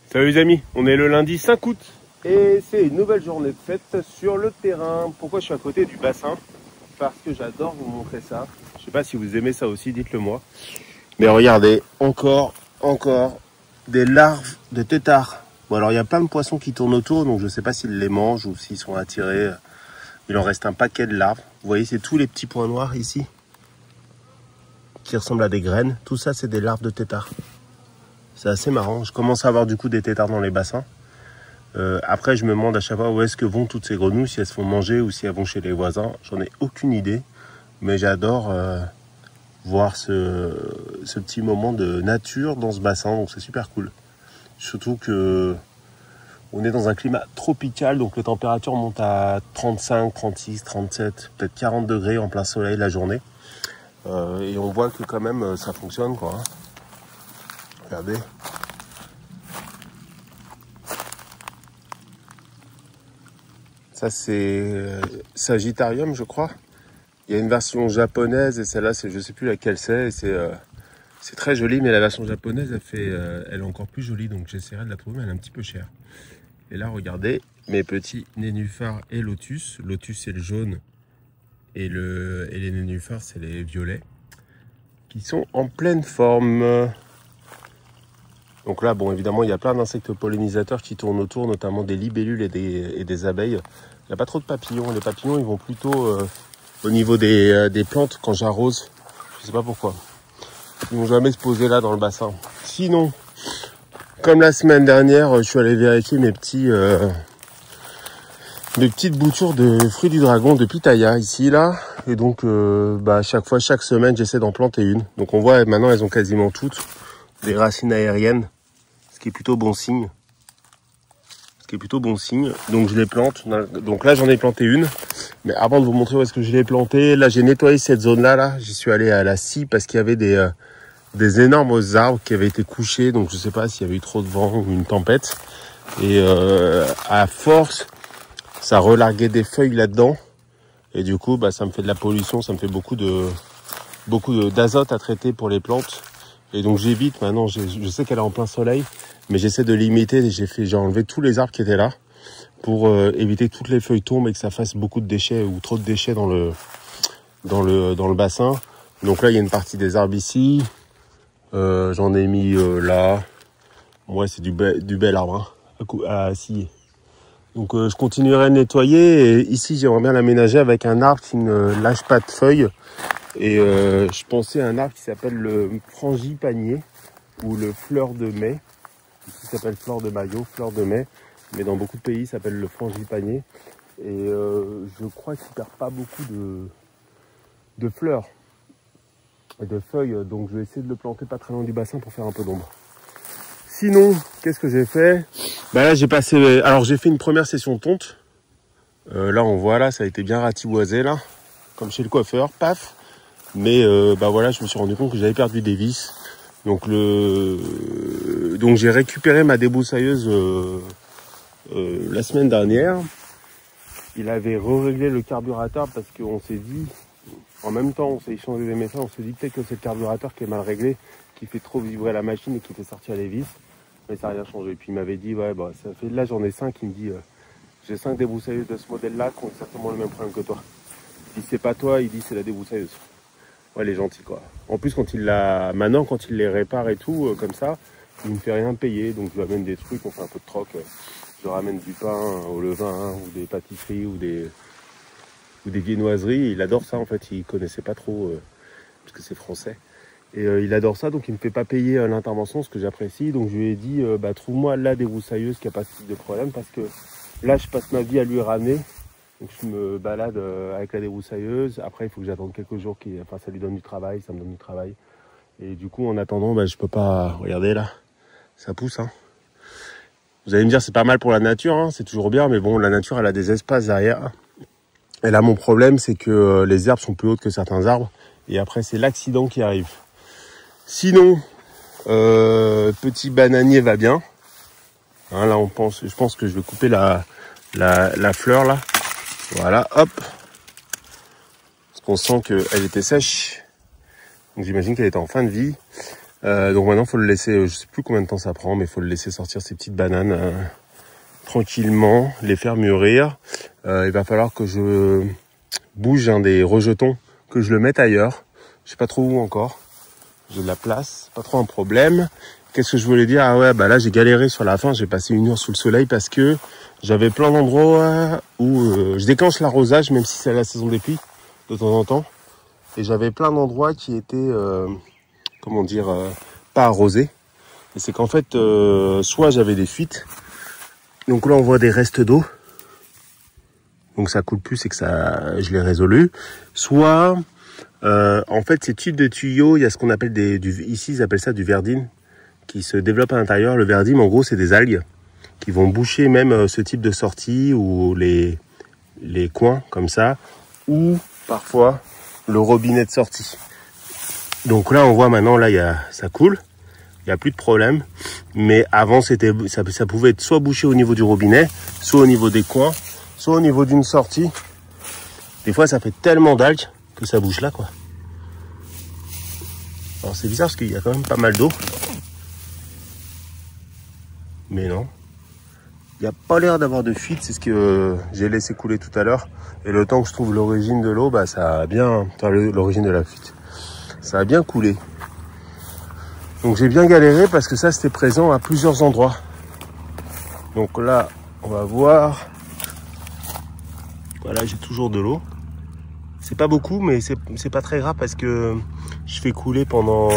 Salut les amis, on est le lundi 5 août et c'est une nouvelle journée de fête sur le terrain. Pourquoi je suis à côté du bassin? Parce que j'adore vous montrer ça. Je sais pas si vous aimez ça aussi, dites-le moi. Mais regardez, encore des larves de têtards. Bon alors il y a plein de poissons qui tournent autour, donc je sais pas s'ils les mangent ou s'ils sont attirés. Il en reste un paquet de larves. Vous voyez, c'est tous les petits points noirs ici qui ressemblent à des graines. Tout ça, c'est des larves de têtards. C'est assez marrant. Je commence à avoir du coup des têtards dans les bassins. Après, je me demande à chaque fois où est-ce que vont toutes ces grenouilles, si elles se font manger ou si elles vont chez les voisins. J'en ai aucune idée. Mais j'adore voir ce petit moment de nature dans ce bassin. Donc c'est super cool. Surtout que on est dans un climat tropical. Donc les températures montent à 35, 36, 37, peut-être 40 degrés en plein soleil la journée. Et on voit que quand même ça fonctionne quoi. Hein. Regardez. Ça c'est Sagittarium je crois. Il y a une version japonaise et celle-là je sais plus laquelle c'est. C'est très joli mais la version japonaise elle est encore plus jolie donc j'essaierai de la trouver mais elle est un petit peu chère. Et là regardez mes petits nénuphars et lotus. Lotus c'est le jaune et les nénuphars c'est les violets qui sont en pleine forme. Donc là, bon, évidemment, il y a plein d'insectes pollinisateurs qui tournent autour, notamment des libellules et des abeilles. Il n'y a pas trop de papillons. Les papillons, ils vont plutôt au niveau des plantes quand j'arrose. Je ne sais pas pourquoi. Ils ne vont jamais se poser là dans le bassin. Sinon, comme la semaine dernière, je suis allé vérifier mes petites boutures de fruits du dragon de pitaya ici, là. Et donc, chaque semaine, j'essaie d'en planter une. Donc on voit maintenant, elles ont quasiment toutes des racines aériennes. Ce qui est plutôt bon signe. Donc je les plante. Donc là j'en ai planté une. Mais avant de vous montrer où est-ce que je l'ai planté, là j'ai nettoyé cette zone-là. Là. J'y suis allé à la scie parce qu'il y avait des énormes arbres qui avaient été couchés. Donc je sais pas s'il y avait eu trop de vent ou une tempête. Et à force, ça relarguait des feuilles là-dedans. Et du coup, ça me fait de la pollution. Ça me fait beaucoup d'azote à traiter pour les plantes. Et donc j'évite maintenant, je sais qu'elle est en plein soleil, mais j'essaie de limiter. J'ai enlevé tous les arbres qui étaient là pour éviter que toutes les feuilles tombent et que ça fasse beaucoup de déchets ou trop de déchets dans le bassin. Donc là il y a une partie des arbres ici. J'en ai mis là. Ouais, c'est du bel arbre hein, à scier. Donc je continuerai à nettoyer. Et ici j'aimerais bien l'aménager avec un arbre qui ne lâche pas de feuilles. Et je pensais à un arbre qui s'appelle le frangipanier ou le fleur de mai. Ici s'appelle fleur de maillot, fleur de mai. Mais dans beaucoup de pays, ça s'appelle le frangipanier. Et je crois qu'il ne perd pas beaucoup de fleurs et de feuilles. Donc je vais essayer de le planter pas très loin du bassin pour faire un peu d'ombre. Sinon, qu'est-ce que j'ai fait? Là, j'ai fait une première session de tonte. Là, on voit, là, ça a été bien ratiboisé, là. Comme chez le coiffeur, paf. Mais voilà, je me suis rendu compte que j'avais perdu des vis. Donc j'ai récupéré ma débroussailleuse la semaine dernière. Il avait réglé le carburateur parce qu'on s'est dit, en même temps on s'est échangé des messages, on s'est dit peut-être que c'est le carburateur qui est mal réglé, qui fait trop vibrer la machine et qui fait sortir les vis. Mais ça n'a rien changé. Puis il m'avait dit, ça fait là j'en ai 5, il me dit, j'ai 5 débroussailleuses de ce modèle-là qui ont exactement le même problème que toi. Il dit c'est pas toi, il dit c'est la débroussailleuse. Ouais, il est gentil quoi. En plus quand il les répare et tout, comme ça, il me fait rien payer. Donc je lui amène des trucs, on fait un peu de troc. Je ramène du pain au levain, ou des pâtisseries, ou des viennoiseries. Il adore ça en fait, il connaissait pas trop, parce que c'est français. Et il adore ça, donc il me fait pas payer l'intervention, ce que j'apprécie. Donc je lui ai dit, trouve-moi la débroussailleuse qui a pas ce type de problème, parce que là je passe ma vie à lui ramener. Donc je me balade avec la débroussailleuse. Après, il faut que j'attende quelques jours. Ça lui donne du travail, ça me donne du travail. Et du coup, en attendant, je peux pas... Regardez là, ça pousse. Hein. Vous allez me dire, c'est pas mal pour la nature, hein, c'est toujours bien. Mais bon, la nature, elle a des espaces derrière. Et là, mon problème, c'est que les herbes sont plus hautes que certains arbres. Et après, c'est l'accident qui arrive. Sinon, petit bananier va bien. Hein, là, je pense que je vais couper la fleur là. Voilà, hop. Parce qu'on sent qu'elle était sèche. Donc j'imagine qu'elle était en fin de vie. Donc maintenant, il faut le laisser, je sais plus combien de temps ça prend, mais il faut le laisser sortir ces petites bananes tranquillement, les faire mûrir. Il va falloir que je bouge un des rejetons, que je le mette ailleurs. Je sais pas trop où encore. J'ai de la place, pas trop un problème. Qu'est-ce que je voulais dire? Ah ouais, bah là j'ai galéré sur la fin, j'ai passé 1 heure sous le soleil parce que j'avais plein d'endroits où je déclenche l'arrosage, même si c'est la saison des pluies, de temps en temps. Et j'avais plein d'endroits qui étaient, comment dire, pas arrosés. Et c'est qu'en fait, soit j'avais des fuites, donc là on voit des restes d'eau, donc ça coule plus, c'est que ça, je l'ai résolu. Soit, en fait, ces types de tuyaux, il y a ce qu'on appelle ici ils appellent ça du verdine, qui se développe à l'intérieur. Le verdime, en gros, c'est des algues qui vont boucher même ce type de sortie ou les coins comme ça, ou parfois le robinet de sortie. Donc là, on voit maintenant, là, ça coule, il n'y a plus de problème. Mais avant, ça pouvait être soit bouché au niveau du robinet, soit au niveau des coins, soit au niveau d'une sortie. Des fois, ça fait tellement d'algues que ça bouge là, quoi. Alors c'est bizarre parce qu'il y a quand même pas mal d'eau. Mais non. Il n'y a pas l'air d'avoir de fuite, c'est ce que j'ai laissé couler tout à l'heure. Et le temps que je trouve l'origine de l'eau, bah ça a bien, enfin l'origine de la fuite, ça a bien coulé. Donc j'ai bien galéré parce que ça c'était présent à plusieurs endroits. Donc là, on va voir. Voilà, j'ai toujours de l'eau. C'est pas beaucoup, mais c'est pas très grave parce que je fais couler pendant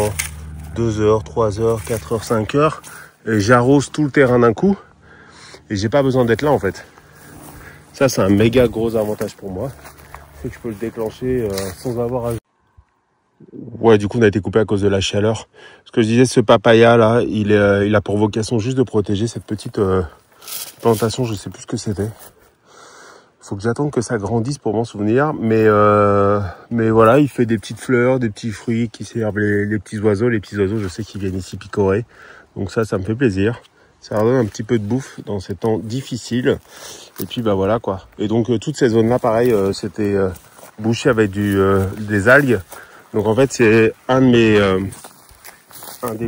2 heures, 3 heures, 4 heures, 5 heures. Et j'arrose tout le terrain d'un coup. Et j'ai pas besoin d'être là en fait. Ça c'est un méga gros avantage pour moi. C'est que je peux le déclencher sans avoir à... Ouais, du coup on a été coupé à cause de la chaleur. Ce que je disais, ce papaya là, il a pour vocation juste de protéger cette petite plantation, je sais plus ce que c'était. Faut que j'attende que ça grandisse pour m'en souvenir. Mais voilà, il fait des petites fleurs, des petits fruits qui servent les petits oiseaux. Les petits oiseaux, je sais qu'ils viennent ici picorer. Donc ça me fait plaisir. Ça leur donne un petit peu de bouffe dans ces temps difficiles. Et puis bah voilà quoi. Et donc toutes ces zones là pareil, c'était bouché avec des algues. Donc en fait c'est un des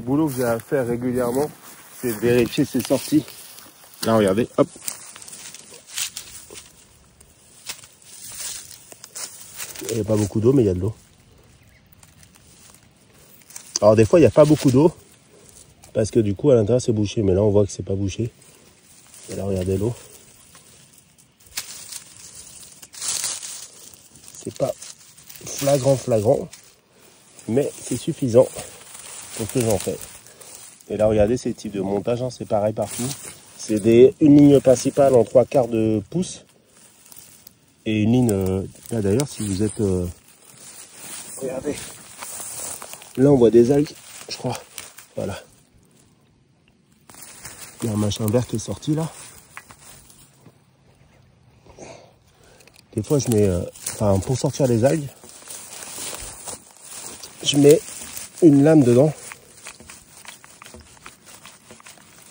boulots que j'ai à faire régulièrement, c'est de vérifier ces sorties. Là regardez, hop. Il n'y a pas beaucoup d'eau, mais il y a de l'eau. Alors des fois il n'y a pas beaucoup d'eau, parce que du coup à l'intérieur c'est bouché, mais là on voit que c'est pas bouché. Et là regardez l'eau. C'est pas flagrant, mais c'est suffisant pour ce que j'en fais. Et là regardez ces types de montage, hein, c'est pareil partout. C'est une ligne principale en 3/4 de pouce. Et une ligne, là d'ailleurs si vous êtes... regardez. Là on voit des algues, je crois. Voilà. Il y a un machin vert qui est sorti là. Des fois je mets, pour sortir les algues, je mets une lame dedans.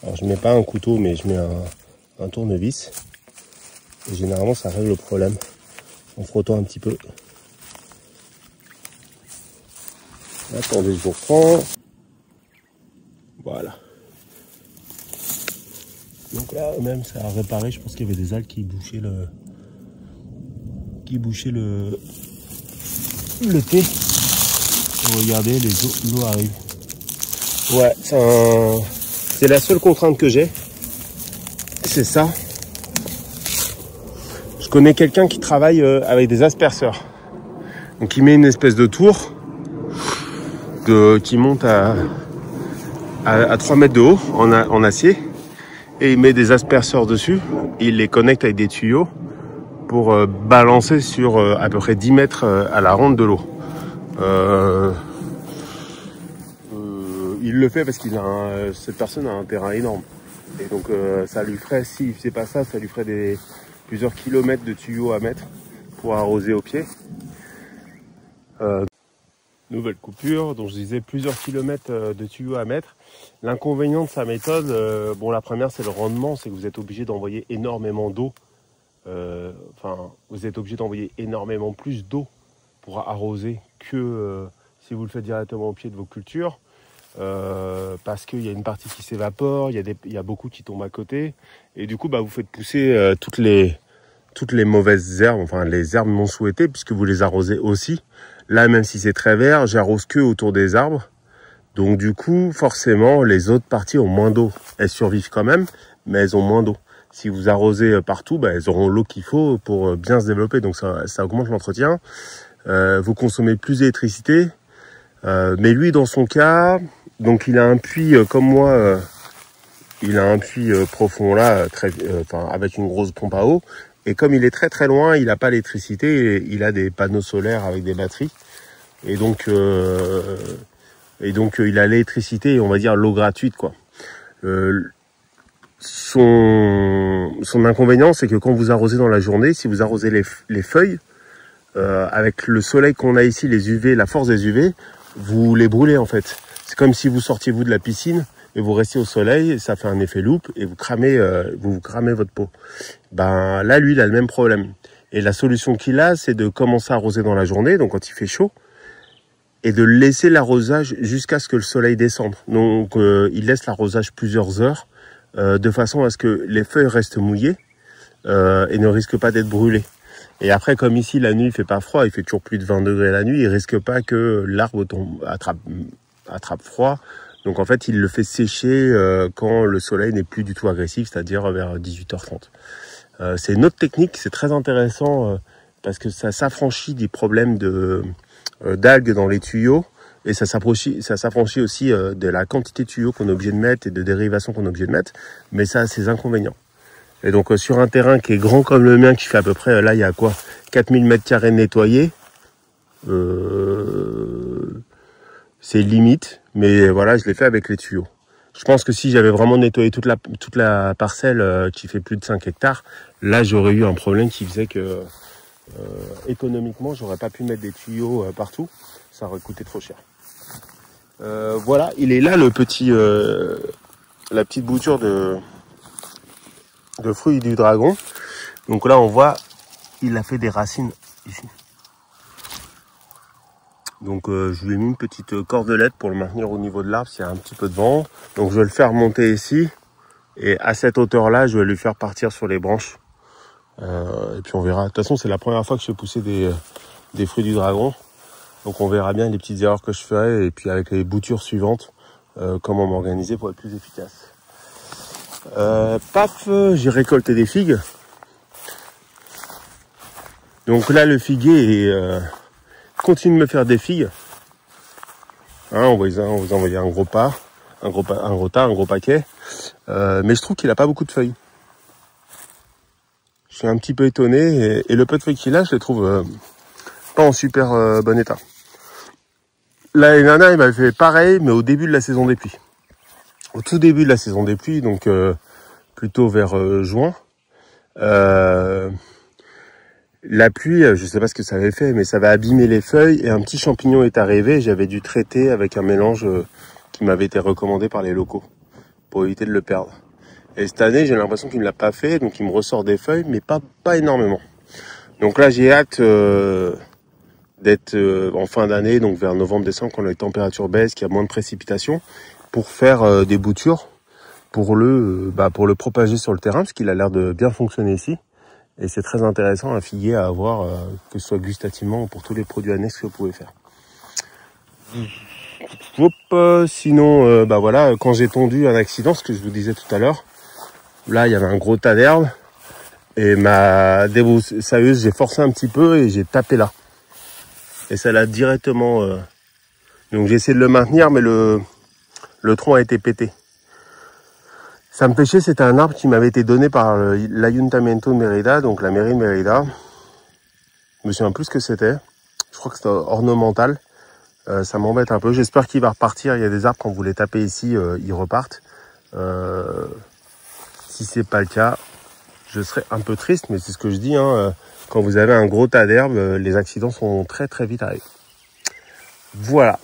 Alors je mets pas un couteau, mais je mets un tournevis. Et généralement ça règle le problème en frottant un petit peu. Attendez, je vous reprends. Voilà. Donc là même ça a réparé, je pense qu'il y avait des algues qui bouchaient le thé. Et regardez, l'eau arrive. Ouais, c'est la seule contrainte que j'ai. C'est ça. Je connais quelqu'un qui travaille avec des asperceurs. Donc il met une espèce de tour qui monte à 3 mètres de haut en acier. Et il met des asperceurs dessus. Il les connecte avec des tuyaux pour balancer sur à peu près 10 mètres à la ronde de l'eau. Il le fait parce cette personne a un terrain énorme. Et donc ça lui ferait, s'il faisait pas ça, ça lui ferait plusieurs kilomètres de tuyaux à mettre pour arroser au pied. Nouvelle coupure, dont je disais plusieurs kilomètres de tuyaux à mettre. L'inconvénient de sa méthode, la première c'est le rendement, c'est que vous êtes obligé d'envoyer énormément d'eau. Vous êtes obligé d'envoyer énormément plus d'eau pour arroser que si vous le faites directement au pied de vos cultures. parce qu'il y a une partie qui s'évapore, il y a beaucoup qui tombent à côté. Et du coup, bah, vous faites pousser toutes les mauvaises herbes, enfin les herbes non souhaitées, puisque vous les arrosez aussi. Là, même si c'est très vert, j'arrose que autour des arbres. Donc du coup, forcément, les autres parties ont moins d'eau. Elles survivent quand même, mais elles ont moins d'eau. Si vous arrosez partout, bah, elles auront l'eau qu'il faut pour bien se développer. Donc ça augmente l'entretien. Vous consommez plus d'électricité. Mais lui, dans son cas, donc il a un puits comme moi. Il a un puits profond là, avec une grosse pompe à eau. Et comme il est très très loin, il n'a pas l'électricité. Il a des panneaux solaires avec des batteries. Et donc il a l'électricité et on va dire l'eau gratuite, quoi. Son inconvénient, c'est que quand vous arrosez dans la journée, si vous arrosez les feuilles, avec le soleil qu'on a ici, les UV, la force des UV, vous les brûlez en fait. C'est comme si vous sortiez vous de la piscine et vous restiez au soleil, ça fait un effet loupe et vous cramez votre peau. Ben là, lui, il a le même problème. Et la solution qu'il a, c'est de commencer à arroser dans la journée, donc quand il fait chaud, et de laisser l'arrosage jusqu'à ce que le soleil descende. Donc il laisse l'arrosage plusieurs heures, de façon à ce que les feuilles restent mouillées et ne risquent pas d'être brûlées. Et après, comme ici, la nuit, il fait pas froid, il fait toujours plus de 20 degrés la nuit, il risque pas que l'arbre attrape froid. Donc en fait, il le fait sécher quand le soleil n'est plus du tout agressif, c'est-à-dire vers 18h30. C'est une autre technique, c'est très intéressant parce que ça s'affranchit des problèmes d'algues dans les tuyaux et ça s'affranchit aussi de la quantité de tuyaux qu'on est obligé de mettre et de dérivations qu'on est obligé de mettre, mais ça a ses inconvénients. Et donc sur un terrain qui est grand comme le mien, qui fait à peu près, là il y a quoi, 4000 m² nettoyés, c'est limite, mais voilà, je l'ai fait avec les tuyaux. Je pense que si j'avais vraiment nettoyé toute la parcelle qui fait plus de 5 hectares, là j'aurais eu un problème qui faisait que économiquement j'aurais pas pu mettre des tuyaux partout, ça aurait coûté trop cher. Voilà, il est là le petit, la petite bouture de fruits du dragon. Donc là on voit, il a fait des racines ici. Donc je lui ai mis une petite cordelette pour le maintenir au niveau de l'arbre s'il y a un petit peu de vent. Donc je vais le faire monter ici. Et à cette hauteur là, je vais lui faire partir sur les branches. Et puis on verra. De toute façon, c'est la première fois que je fais pousser des fruits du dragon. Donc on verra bien les petites erreurs que je ferai. Et puis avec les boutures suivantes, comment m'organiser pour être plus efficace. Paf, j'ai récolté des figues. Donc là, le figuier continue de me faire des figues. Hein, on va vous envoyer un gros tas, un gros paquet. Mais je trouve qu'il a pas beaucoup de feuilles. Je suis un petit peu étonné et le peu de feuilles qu'il a, je les trouve pas en super bon état. L'année dernière, il m'avait fait pareil, mais au début de la saison des pluies. Au tout début de la saison des pluies, donc plutôt vers juin. La pluie, je sais pas ce que ça avait fait, mais ça avait abîmé les feuilles et un petit champignon est arrivé. J'avais dû traiter avec un mélange qui m'avait été recommandé par les locaux pour éviter de le perdre. Et cette année, j'ai l'impression qu'il ne l'a pas fait, donc il me ressort des feuilles, mais pas énormément. Donc là, j'ai hâte d'être en fin d'année, donc vers novembre-décembre, quand les températures baissent, qu'il y a moins de précipitations, pour faire des boutures pour le propager sur le terrain, parce qu'il a l'air de bien fonctionner ici. Et c'est très intéressant, un figuier à avoir, que ce soit gustativement ou pour tous les produits annexes que vous pouvez faire. Sinon, voilà, quand j'ai tondu un accident, ce que je vous disais tout à l'heure, là il y avait un gros tas d'herbes, et ma débroussailleuse, j'ai forcé un petit peu et j'ai tapé là. Et ça l'a directement... Donc j'ai essayé de le maintenir, mais le tronc a été pété. Ça me pêchait, c'était un arbre qui m'avait été donné par l'Ayuntamiento de Mérida, donc la mairie de Mérida. Je me souviens plus ce que c'était. Je crois que c'était ornemental. Ça m'embête un peu. J'espère qu'il va repartir. Il y a des arbres, quand vous les tapez ici, ils repartent. Si c'est pas le cas, je serais un peu triste, mais c'est ce que je dis. Quand vous avez un gros tas d'herbes, les accidents sont très très vite arrivés. Voilà.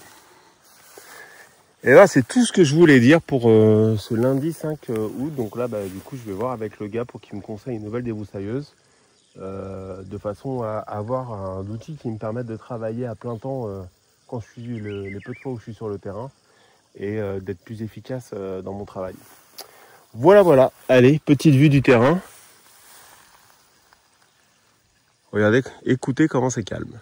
Et là, c'est tout ce que je voulais dire pour ce lundi 5 août. Donc là, du coup, je vais voir avec le gars pour qu'il me conseille une nouvelle débroussailleuse. De façon à avoir un outil qui me permette de travailler à plein temps quand je suis les peu de fois où je suis sur le terrain. et d'être plus efficace dans mon travail. Voilà, voilà. Allez, petite vue du terrain. Regardez, écoutez comment c'est calme.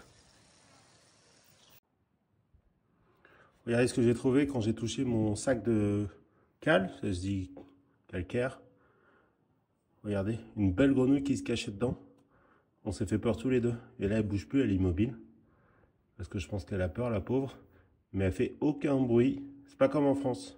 Regardez ce que j'ai trouvé quand j'ai touché mon sac de cal, ça se dit calcaire. Regardez, une belle grenouille qui se cachait dedans. On s'est fait peur tous les deux. Et là, elle bouge plus, elle est immobile. Parce que je pense qu'elle a peur, la pauvre. Mais elle fait aucun bruit. C'est pas comme en France.